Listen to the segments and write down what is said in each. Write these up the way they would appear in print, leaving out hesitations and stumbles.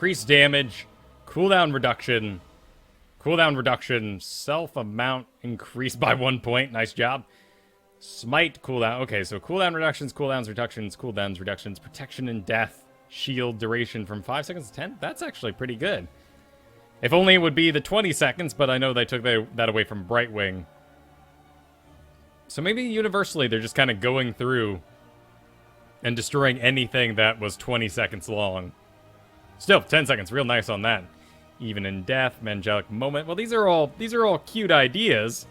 increased damage, cooldown reduction, self-amount increased by 1 point. Nice job. Smite cooldown. Okay, so cooldown reductions, cooldowns reductions, protection and death, shield duration from 5 seconds to 10. That's actually pretty good. If only it would be the 20 seconds, but I know they took that away from Brightwing. So maybe universally they're just kind of going through and destroying anything that was 20 seconds long. Still, 10 seconds, real nice on that. Even in death, Angelic Moment. Well, these are all cute ideas.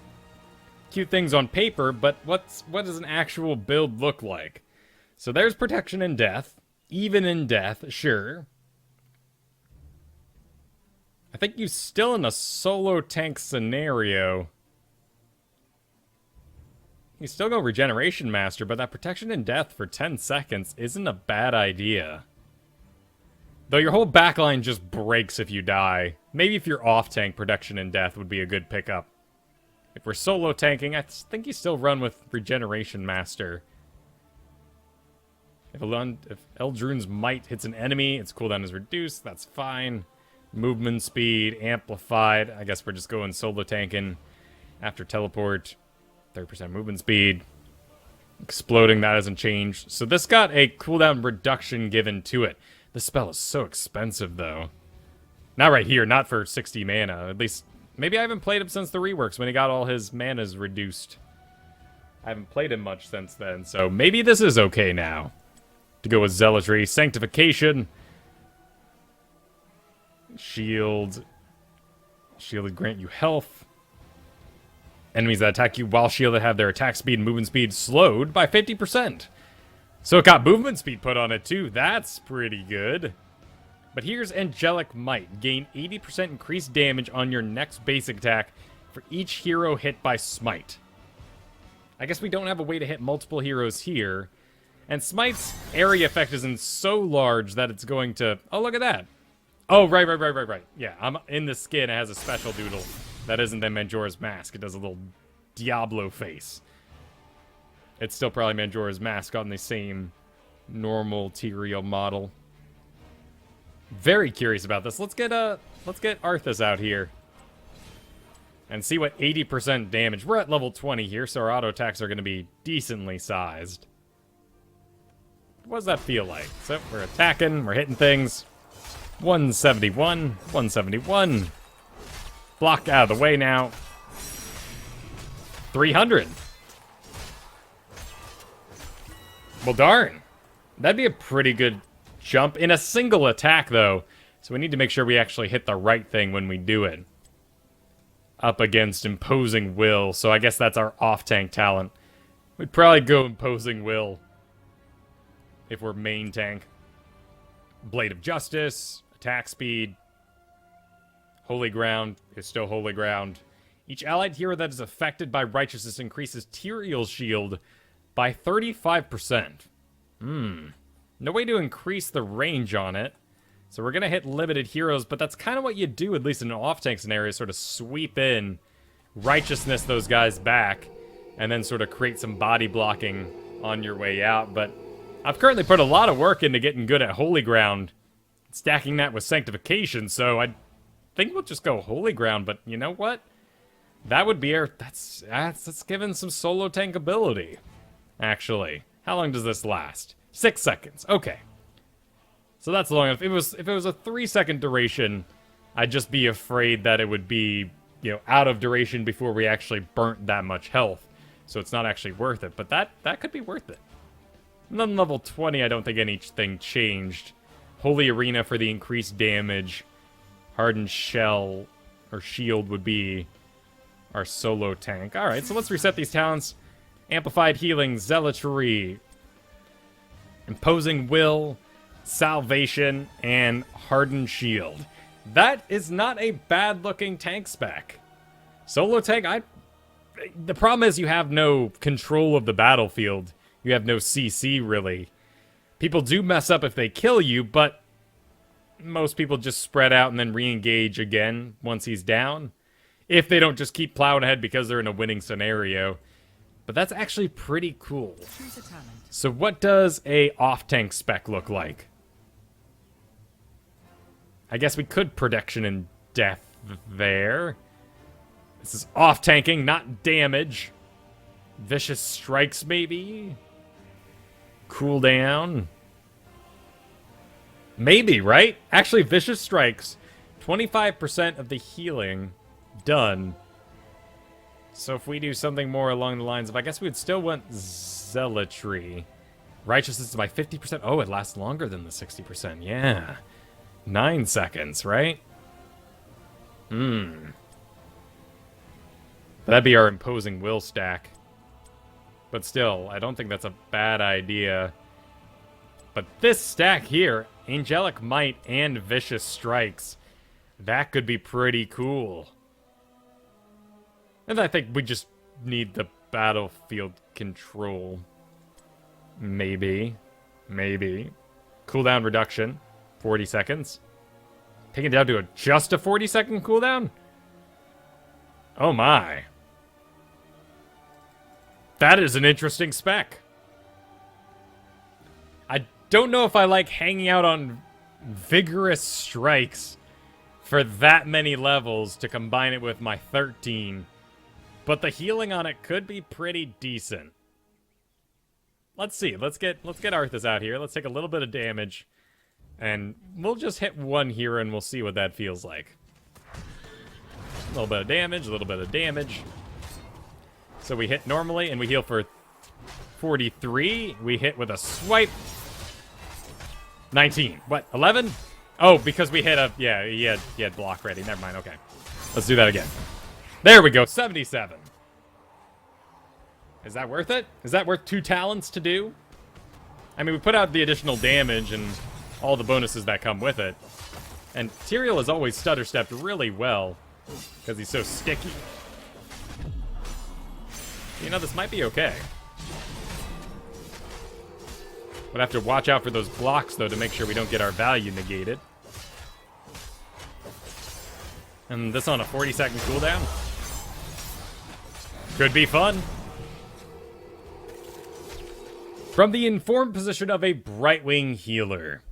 Cute things on paper, but what does an actual build look like? So there's protection in death. Even in death, sure. I think you're still in a solo tank scenario. You still go Regeneration Master, but that protection in death for 10 seconds isn't a bad idea. Though your whole backline just breaks if you die. Maybe if you're off-tank, protection in death would be a good pickup. If we're solo tanking, I think you still run with Regeneration Master. If Eldrun's Might hits an enemy, its cooldown is reduced, that's fine. Movement speed, amplified. I guess we're just going solo tanking. After teleport, 30% movement speed. Exploding, that hasn't changed. So this got a cooldown reduction given to it. This spell is so expensive, though. Not right here, not for 60 mana. At least, maybe I haven't played him since the reworks when he got all his manas reduced. I haven't played him much since then, so maybe this is okay now. To go with Zealotry, Sanctification. Shield. Shielded grant you health. Enemies that attack you while shielded have their attack speed and movement speed slowed by 50%. So it got movement speed put on it too. That's pretty good. But here's Angelic Might. Gain 80% increased damage on your next basic attack for each hero hit by Smite. I guess we don't have a way to hit multiple heroes here. And Smite's area effect isn't so large that it's going to... Oh, look at that. Oh, right. Yeah, I'm in the skin. It has a special doodle. That isn't the Manjora's Mask. It does a little Diablo face. It's still probably Manjora's Mask on the same normal Tyrael model. Very curious about this. Let's get Arthas out here. And see what 80% damage. We're at level 20 here, so our auto attacks are going to be decently sized. What does that feel like? So, we're attacking, we're hitting things. 171, 171. Block out of the way now. 300. Well, darn. That'd be a pretty good jump in a single attack, though. So we need to make sure we actually hit the right thing when we do it. Up against Imposing Will. So I guess that's our off-tank talent. We'd probably go Imposing Will if we're main tank. Blade of Justice. Attack speed. Holy Ground is still Holy Ground. Each allied hero that is affected by Righteousness increases Tyrael's shield by 35%. No way to increase the range on it. So we're going to hit limited heroes, but that's kind of what you do, at least in an off-tank scenario, sort of sweep in, Righteousness those guys back, and then sort of create some body blocking on your way out. But I've currently put a lot of work into getting good at Holy Ground, stacking that with Sanctification, so I think we'll just go Holy Ground, but you know what? That would be our... That's given some solo tank ability, actually. How long does this last? 6 seconds. Okay. So that's long enough. If it was a 3-second duration, I'd just be afraid that it would be, you know, out of duration before we actually burnt that much health. So it's not actually worth it. But that could be worth it. And then level 20, I don't think anything changed. Holy Arena for the increased damage. Hardened Shell or Shield would be our solo tank. Alright, so let's reset these talents. Amplified Healing, Zealotry, Imposing Will, Salvation, and Hardened Shield. That is not a bad-looking tank spec. Solo tank, the problem is you have no control of the battlefield. You have no CC, really. People do mess up if they kill you, but most people just spread out and then re-engage again once he's down. If they don't just keep plowing ahead because they're in a winning scenario. But that's actually pretty cool. So what does a off-tank spec look like? I guess we could Protection and Death there. This is off-tanking, not damage. Vicious Strikes, maybe? Cooldown? Maybe, right? Actually, Vicious Strikes. 25% of the healing done. So if we do something more along the lines of, I guess we would still want Zealotry. Righteousness is by 50%. Oh, it lasts longer than the 60%. Yeah. 9 seconds, right? That'd be our Imposing Will stack. But still, I don't think that's a bad idea. But this stack here, Angelic Might and Vicious Strikes, that could be pretty cool. And I think we just need the battlefield control. Maybe. Maybe. Cooldown reduction. 40 seconds. Take it down to just a 40-second cooldown? Oh my. That is an interesting spec. I don't know if I like hanging out on Vigorous Strikes for that many levels to combine it with my 13. But the healing on it could be pretty decent. Let's see. Let's get Arthas out here. Let's take a little bit of damage. And we'll just hit one here and we'll see what that feels like. A little bit of damage, a little bit of damage. So we hit normally and we heal for 43. We hit with a swipe. 19. What? 11? Oh, because we hit a... Yeah, he had block ready. Never mind. Okay. Let's do that again. There we go. 77. Is that worth it? Is that worth 2 talents to do? I mean, we put out the additional damage and all the bonuses that come with it. And Tyrael has always stutter-stepped really well because he's so sticky. You know, this might be okay. We'll have to watch out for those blocks, though, to make sure we don't get our value negated. And this on a 40-second cooldown. Could be fun. From the informed position of a Brightwing healer.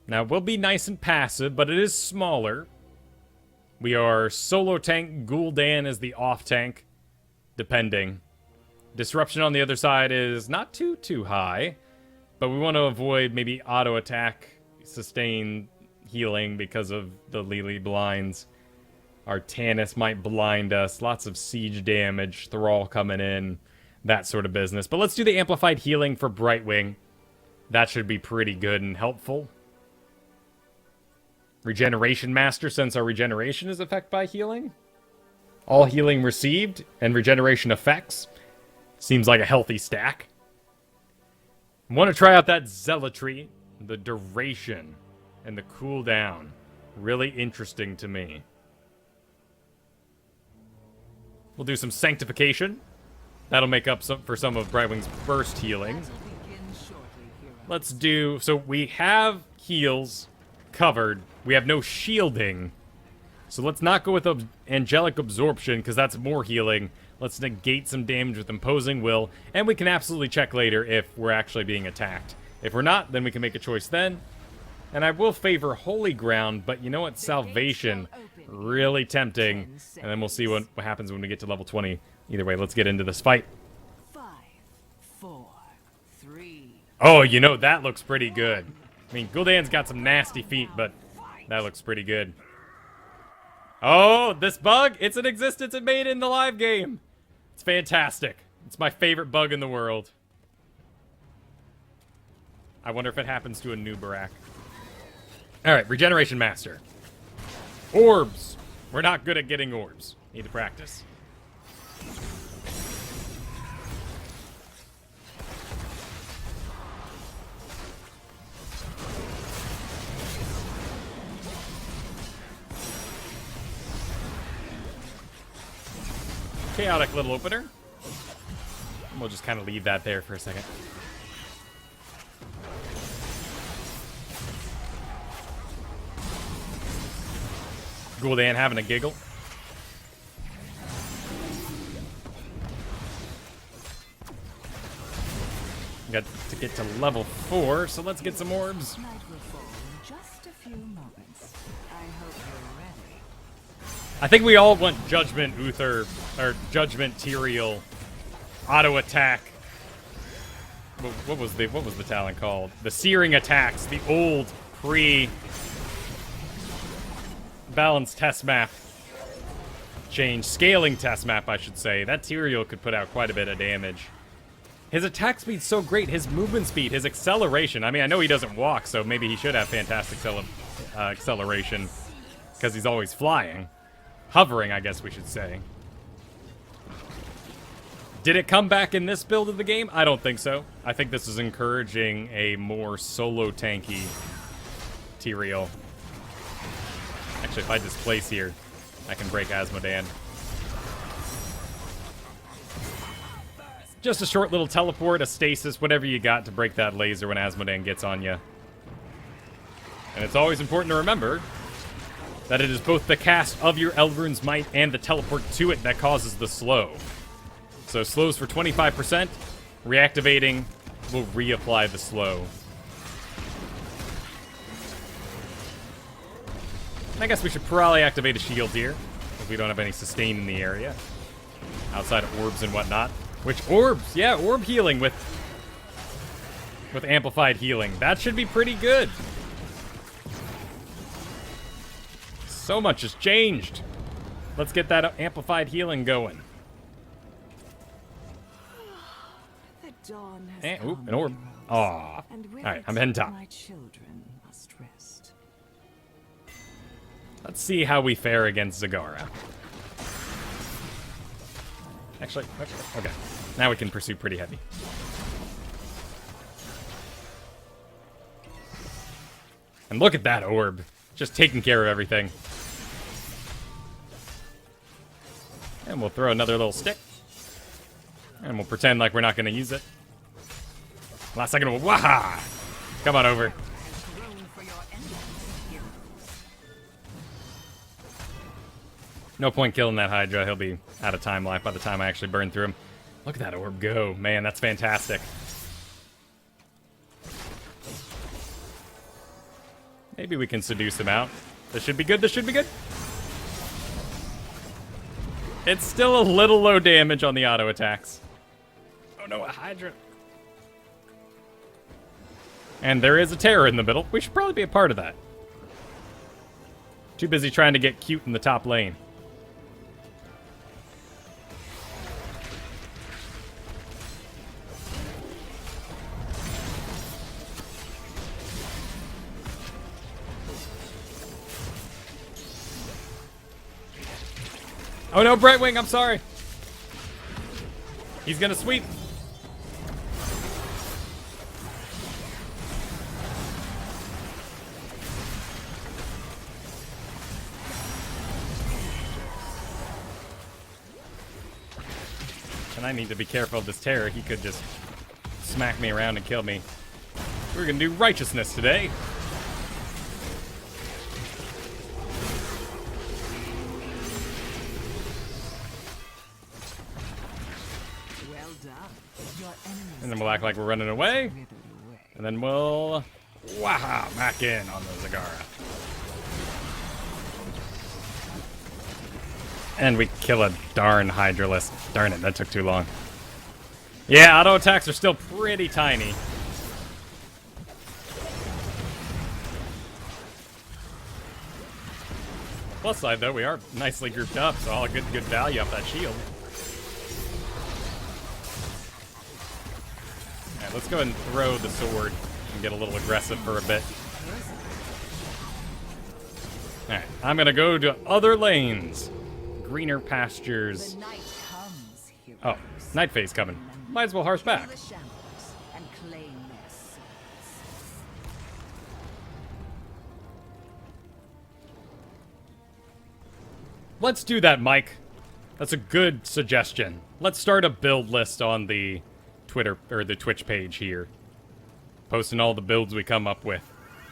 Now, we'll be nice and passive, but it is smaller. We are solo tank. Gul'dan is the off tank, depending. Disruption on the other side is not too high, but we want to avoid maybe auto attack, sustain healing because of the Lily blinds. Our Tannis might blind us. Lots of siege damage, Thrall coming in, that sort of business. But let's do the amplified healing for Brightwing. That should be pretty good and helpful. Regeneration Master, since our regeneration is affected by healing. All healing received and regeneration effects. Seems like a healthy stack. I want to try out that Zealotry. The duration and the cooldown. Really interesting to me. We'll do some Sanctification. That'll make up for some of Brightwing's burst healing. Let's do... So we have heals covered. We have no shielding. So let's not go with Angelic Absorption, because that's more healing. Let's negate some damage with Imposing Will. And we can absolutely check later if we're actually being attacked. If we're not, then we can make a choice then. And I will favor Holy Ground, but you know what? Salvation. Really tempting. And then we'll see what happens when we get to level 20. Either way, let's get into this fight. 5, 4, 3. Oh, you know, that looks pretty good. I mean, Gul'dan's got some nasty feet, but that looks pretty good. Oh, this bug, it's in existence. It made it in the live game. It's fantastic. It's my favorite bug in the world. I wonder if it happens to a new Barak. All right, Regeneration Master. Orbs. We're not good at getting orbs. Need to practice. Chaotic little opener. We'll just kind of leave that there for a second. Gul'dan having a giggle. Got to get to level 4, so let's get some orbs. Night will fall in just a few moments. I think we all want Judgment Uther, or Judgment Tyrael, auto attack. What was the talent called? The Searing Attacks, the old pre-balanced test map change, scaling test map, I should say. That Tyrael could put out quite a bit of damage. His attack speed's so great, his movement speed, his acceleration. I mean, I know he doesn't walk, so maybe he should have fantastic acceleration, because he's always flying. Hovering, I guess we should say. Did it come back in this build of the game? I don't think so. I think this is encouraging a more solo tanky Tyrael. Actually, if I displace here, I can break Asmodan. Just a short little teleport, a stasis, whatever you got to break that laser when Asmodan gets on you. And it's always important to remember that it is both the cast of your Eldrune's Might and the teleport to it that causes the slow. So slows for 25%, reactivating will reapply the slow. I guess we should probably activate a shield here, if we don't have any sustain in the area. Outside of orbs and whatnot. Which orbs? Yeah, orb healing with amplified healing. That should be pretty good. So much has changed. Let's get that amplified healing going. The dawn has And, ooh, come, an orb. Aw. and with Alright, it, I'm heading top. My children must rest. Let's see how we fare against Zagara. Actually, okay. Now we can pursue pretty heavy. And look at that orb. Just taking care of everything. And we'll throw another little stick. And we'll pretend like we're not going to use it. Last second, we'll waha! Come on over. No point killing that Hydra. He'll be out of time life by the time I actually burn through him. Look at that orb go. Man, that's fantastic. Maybe we can seduce him out. This should be good. This should be good. It's still a little low damage on the auto attacks. Oh no, a Hydra. And there is a Terror in the middle. We should probably be a part of that. Too busy trying to get cute in the top lane. Oh no, Brightwing, I'm sorry. He's gonna sweep. And I need to be careful of this Terror. He could just smack me around and kill me. We're gonna do righteousness today. And then we'll act like we're running away. And then we'll waha back in on the Zagara. And we kill a darn Hydralist. Darn it, that took too long. Yeah, auto attacks are still pretty tiny. Plus side though, we are nicely grouped up, so I'll get good value off that shield. Let's go ahead and throw the sword and get a little aggressive for a bit. Alright, I'm gonna go to other lanes. Greener pastures. Oh, night phase coming. Might as well horse back. Let's do that, Mike. That's a good suggestion. Let's start a build list on the Twitter or the Twitch page here, posting all the builds we come up with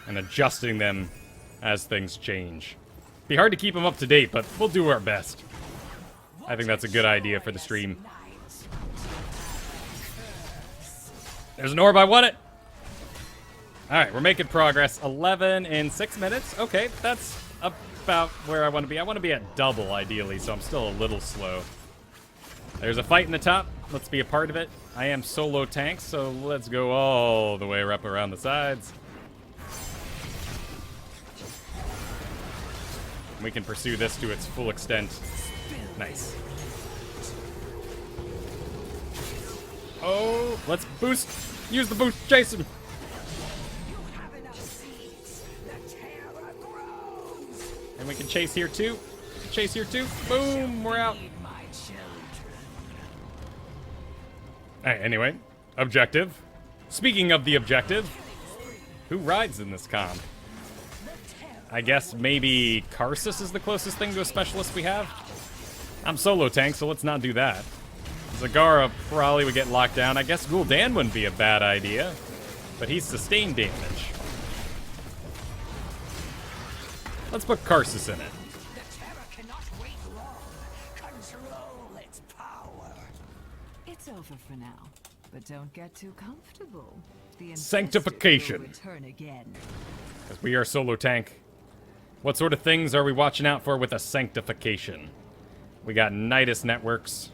and adjusting them as things change. Be hard to keep them up to date, but we'll do our best. I think that's a good idea for the stream. There's an orb, I want it. All right, we're making progress. 11 in 6 minutes. Okay, that's about where I want to be. I want to be at double, ideally, so I'm still a little slow. There's a fight in the top. Let's be a part of it. I am solo tank, so let's go all the way up around the sides. We can pursue this to its full extent. Nice. Oh, let's boost. Use the boost, Jason. And we can chase here too. Chase here too. Boom, we're out. Alright, anyway, objective. Speaking of the objective, who rides in this comp? I guess maybe Karsus is the closest thing to a specialist we have. I'm solo tank, so let's not do that. Zagara probably would get locked down. I guess Gul'dan wouldn't be a bad idea, but he's sustained damage. Let's put Karsus in it. It's over for now, but don't get too comfortable. The Sanctification. infested will return again. Because we are solo tank. What sort of things are we watching out for with a sanctification? We got Nidus networks.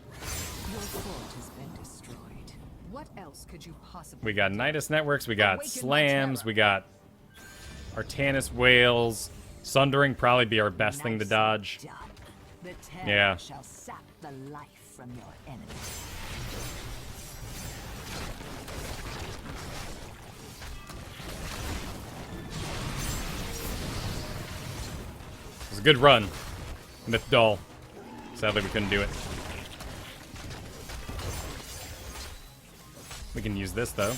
Your fort has been destroyed. What else could you possibly We got Nidus networks. We got slams. We got Artanis whales. Sundering probably be our best thing to dodge. Done. The terror Yeah. shall sap the life from your enemy. It was a good run. Mythdal. Sadly, we couldn't do it. We can use this, though.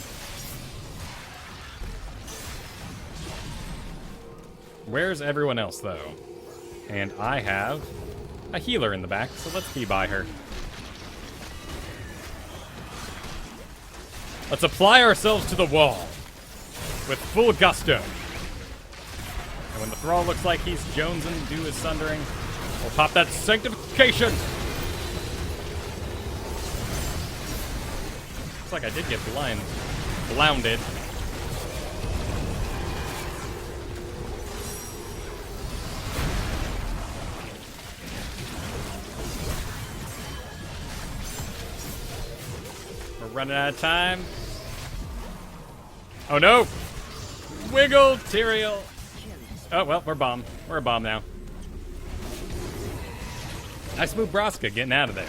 Where's everyone else, though? And I have a healer in the back, so let's be by her. Let's apply ourselves to the wall with full gusto. And when the Thrall looks like he's jonesing to do his sundering, we'll pop that sanctification. Looks like I did get blounded. We're running out of time. Oh no! Wiggle, Tyrael. Oh well, we're bomb. We're a bomb now. Nice move, Braska, getting out of there.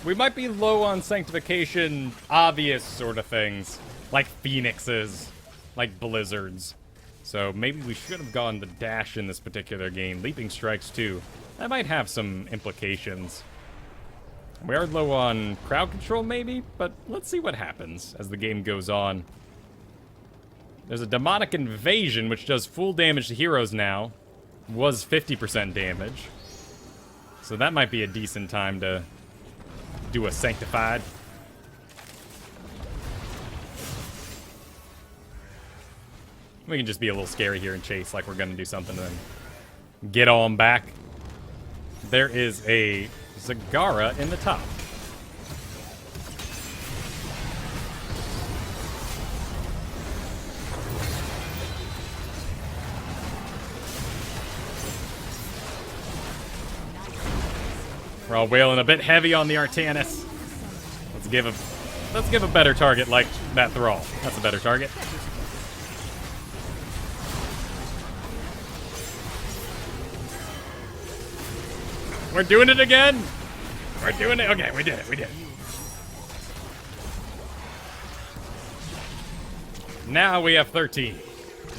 We might be low on sanctification, obvious sort of things, like phoenixes, like blizzards. So maybe we should have gone the dash in this particular game. Leaping strikes too. That might have some implications. We are low on crowd control maybe, but let's see what happens as the game goes on. There's a demonic invasion which does full damage to heroes now. Was 50% damage. So that might be a decent time to do a sanctified. We can just be a little scary here and chase like we're gonna do something and then get on back. There is a Zagara in the top. We're all wailing a bit heavy on the Artanis. Let's give a better target like that Thrall. That's a better target. We're doing it again. We're doing it. Okay, we did it. We did it. Now we have 13.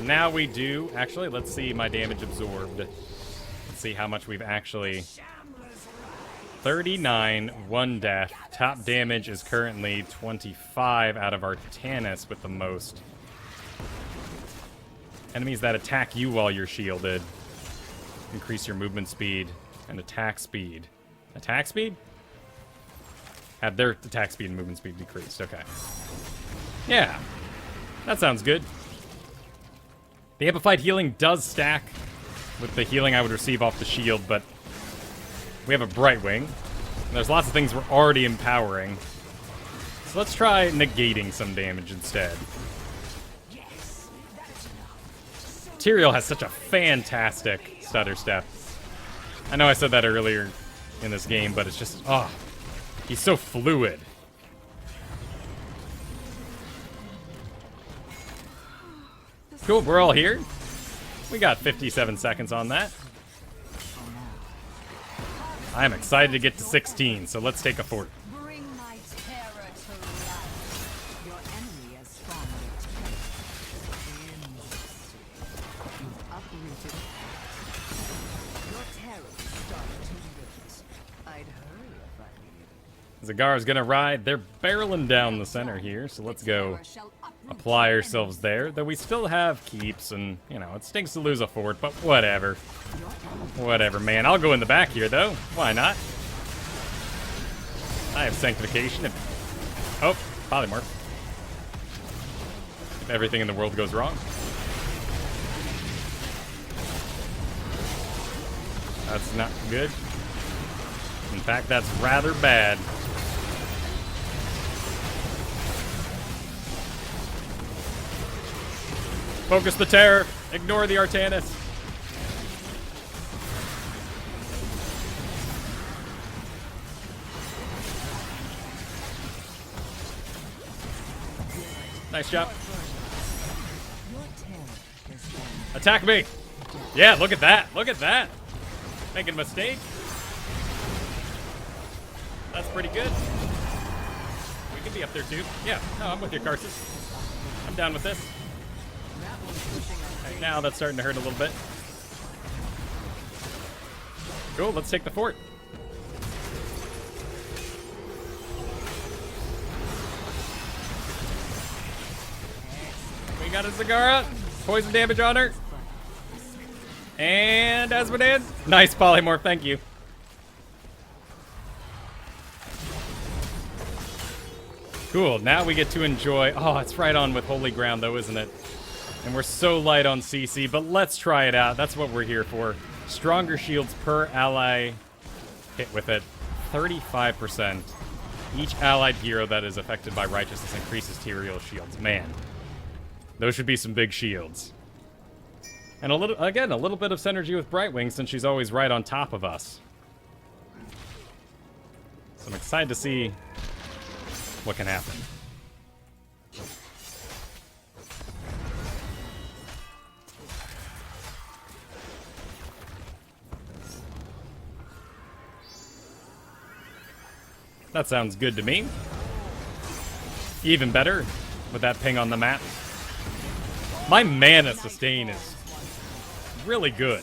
Now we do. Actually, let's see my damage absorbed. Let's see how much we've actually. 39, 1 death. Top damage is currently 25 out of Artanis with the most. Enemies that attack you while you're shielded increase your movement speed and attack speed. Attack speed? Have their attack speed and movement speed decreased. Okay. Yeah. That sounds good. The amplified healing does stack with the healing I would receive off the shield, but we have a Brightwing. There's lots of things we're already empowering. So let's try negating some damage instead. Yes, Tyrael has such a fantastic stutter step. I know I said that earlier in this game, but it's just, oh, he's so fluid. Cool, we're all here. We got 57 seconds on that. I am excited to get to 16, so let's take a fort. Bring my terror to life. Your enemy has spawned its prey. You've uprooted it. Your terror is starting to lift. I'd hurry if I were you. Zagara's gonna ride. They're barreling down the center here, so let's go apply ourselves there. Though we still have keeps, and, you know, it stinks to lose a fort, but whatever. Whatever, man. I'll go in the back here, though. Why not? I have sanctification. Oh, polymorph. If everything in the world goes wrong. That's not good. In fact, that's rather bad. Focus the terror. Ignore the Artanis. Nice job. Attack me. Yeah, look at that. Look at that. Making a mistake. That's pretty good. We can be up there too. Yeah, no, I'm with you, Carson. I'm down with this. Right, now that's starting to hurt a little bit. Cool, let's take the fort. We got a Zagara. Poison damage on her. And Asmodean. Nice polymorph, thank you. Cool, now we get to enjoy... Oh, it's right on with Holy Ground, though, isn't it? And we're so light on CC, but let's try it out. That's what we're here for. Stronger shields per ally hit with it. 35%. Each allied hero that is affected by righteousness increases Tyrael shields. Man, those should be some big shields. And a little, again, a little bit of synergy with Brightwing since she's always right on top of us. So I'm excited to see what can happen. That sounds good to me. Even better with that ping on the map. My mana sustain is really good.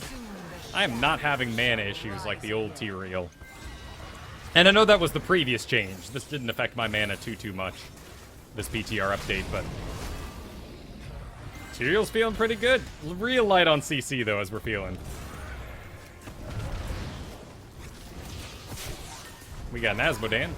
I am not having mana issues like the old Tyrael. And I know that was the previous change. This didn't affect my mana too much, this PTR update, but Tyrael's feeling pretty good. Real light on CC, though, as we're feeling. We got an Asmodean.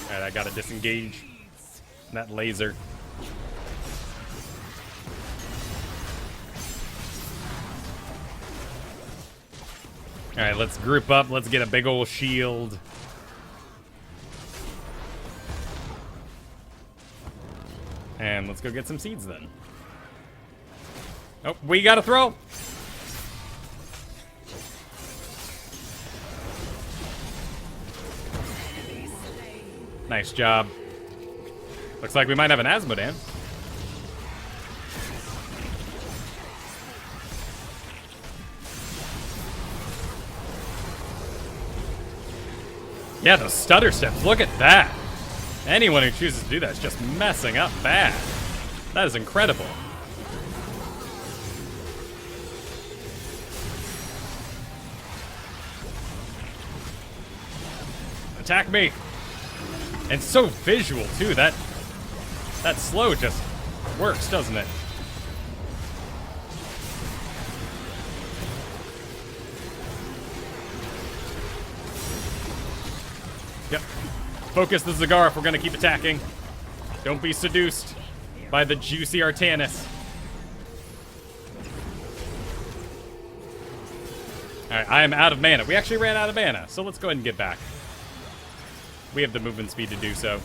Alright, I gotta disengage that laser. Alright, let's group up. Let's get a big old shield. And let's go get some seeds then. Oh, we gotta throw! Nice job. Looks like we might have an Asmodean. Yeah, those stutter steps, look at that. Anyone who chooses to do that is just messing up bad. That is incredible. Attack me. And so visual too, that slow just works, doesn't it? Yep. Focus the Zagara if we're gonna keep attacking. Don't be seduced by the juicy Artanis. Alright, I am out of mana. We actually ran out of mana, so let's go ahead and get back. We have the movement speed to do so.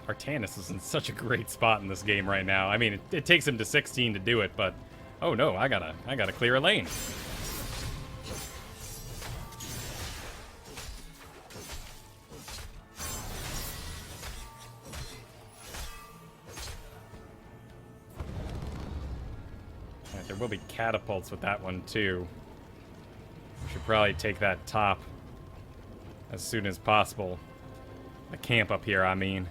Artanis is in such a great spot in this game right now. I mean, it takes him to 16 to do it, but oh no, I gotta clear a lane. Alright, there will be catapults with that one too. Should probably take that top as soon as possible. The camp up here, I mean.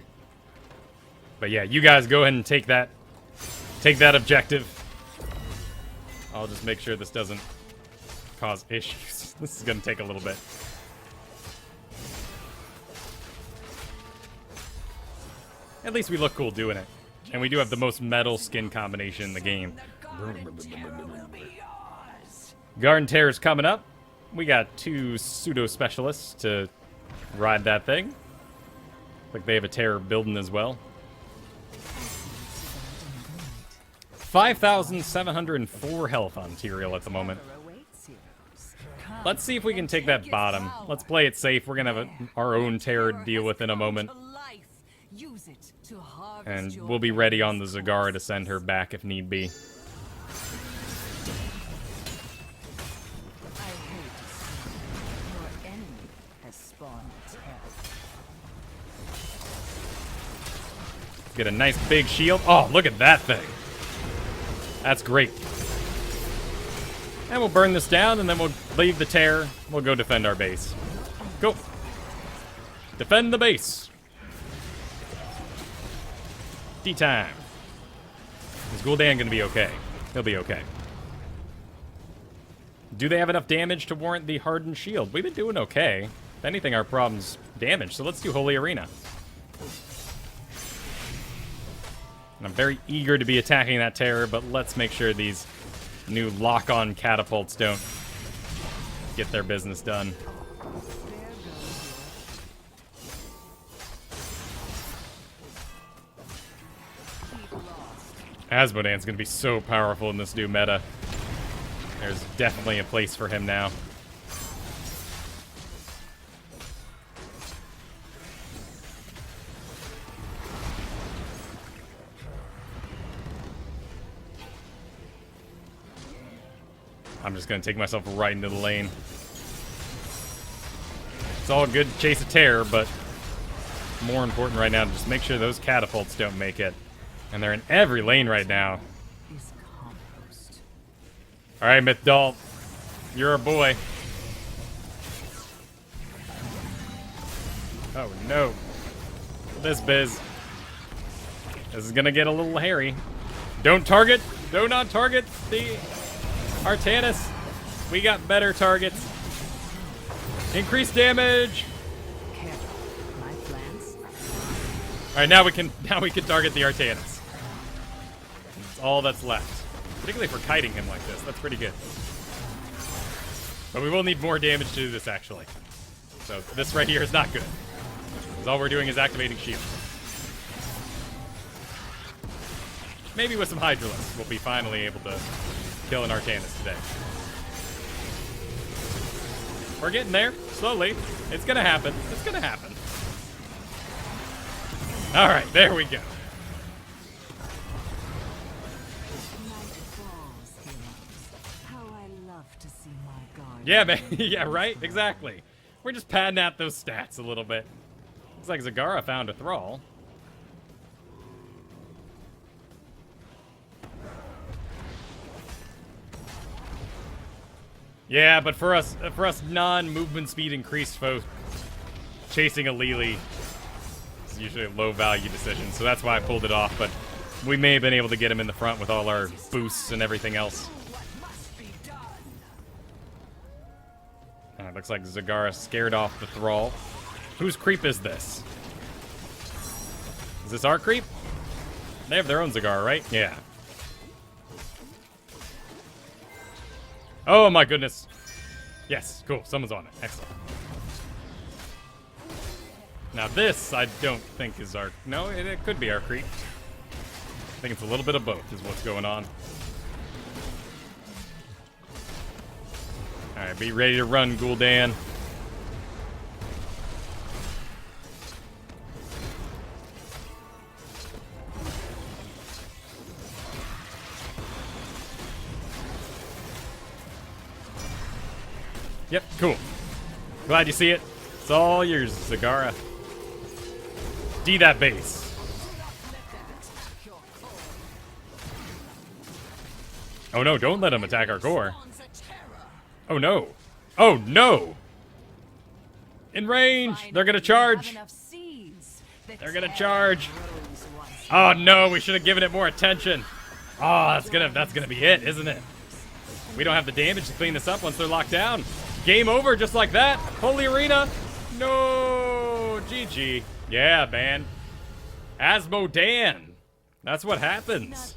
But yeah, you guys go ahead and take that objective. I'll just make sure this doesn't cause issues. This is gonna take a little bit. At least we look cool doing it. And we do have the most metal skin combination in the game. Garden Terror's coming up. We got 2 pseudo specialists to ride that thing. Like they have a terror building as well. 5,704 health on Tyrael at the moment. Let's see if we can take that bottom. Let's play it safe. We're gonna have our own terror to deal with in a moment. And we'll be ready on the Zagara to send her back if need be. Get a nice big shield. Oh, look at that thing. That's great. And we'll burn this down, and then we'll leave the terror. We'll go defend our base. Go. Defend the base. D-time. Is Gul'dan gonna be okay? He'll be okay. Do they have enough damage to warrant the hardened shield? We've been doing okay. If anything, our problem's damage, so let's do Holy Arena. And I'm very eager to be attacking that terror, but let's make sure these new lock-on catapults don't get their business done. Asmodan's gonna be so powerful in this new meta. There's definitely a place for him now. I'm just gonna take myself right into the lane. It's all good to chase a terror, but more important right now to just make sure those catapults don't make it. And they're in every lane right now. Alright, Mythdalt. You're our boy. Oh no. This biz. This is gonna get a little hairy. Don't target! Do not target the Artanis. We got better targets. Increase damage. Alright, now we can target the Artanis. That's all that's left. Particularly for kiting him like this. That's pretty good. But we will need more damage to do this, actually. So this right here is not good. Because all we're doing is activating shield. Maybe with some Hydralisks, we'll be finally able to kill an Artanis today. We're getting there, slowly. It's gonna happen. It's gonna happen. Alright, there we go. Yeah, man. Yeah, right? Exactly. We're just padding out those stats a little bit. Looks like Zagara found a thrall. Yeah, but for us non-movement speed increased folks, chasing a Lili is usually a low-value decision, so that's why I pulled it off, but we may have been able to get him in the front with all our boosts and everything else. Looks like Zagara scared off the thrall. Whose creep is this? Is this our creep? They have their own Zagara, right? Yeah. Oh my goodness. Yes, cool. Someone's on it. Excellent. Now this, I don't think is our... No, it could be our creep. I think it's a little bit of both is what's going on. Alright, be ready to run, Gul'dan. Yep, cool. Glad you see it. It's all yours, Zagara. D that base. Oh no, don't let him attack our core. Oh no. Oh no! In range! They're gonna charge! They're gonna charge! Oh no, we should have given it more attention. Oh, that's gonna be it, isn't it? We don't have the damage to clean this up once they're locked down. Game over just like that. Holy Arena. No. GG. Yeah, man. Asmodan. That's what happens.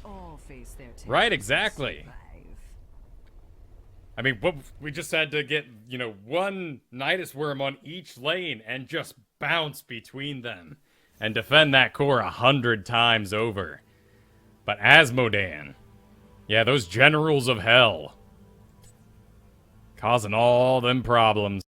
Right, exactly. I mean, we just had to get, you know, one Nidus Worm on each lane and just bounce between them and defend that core 100 times over. But Asmodan. Yeah, those generals of hell. Causing all them problems.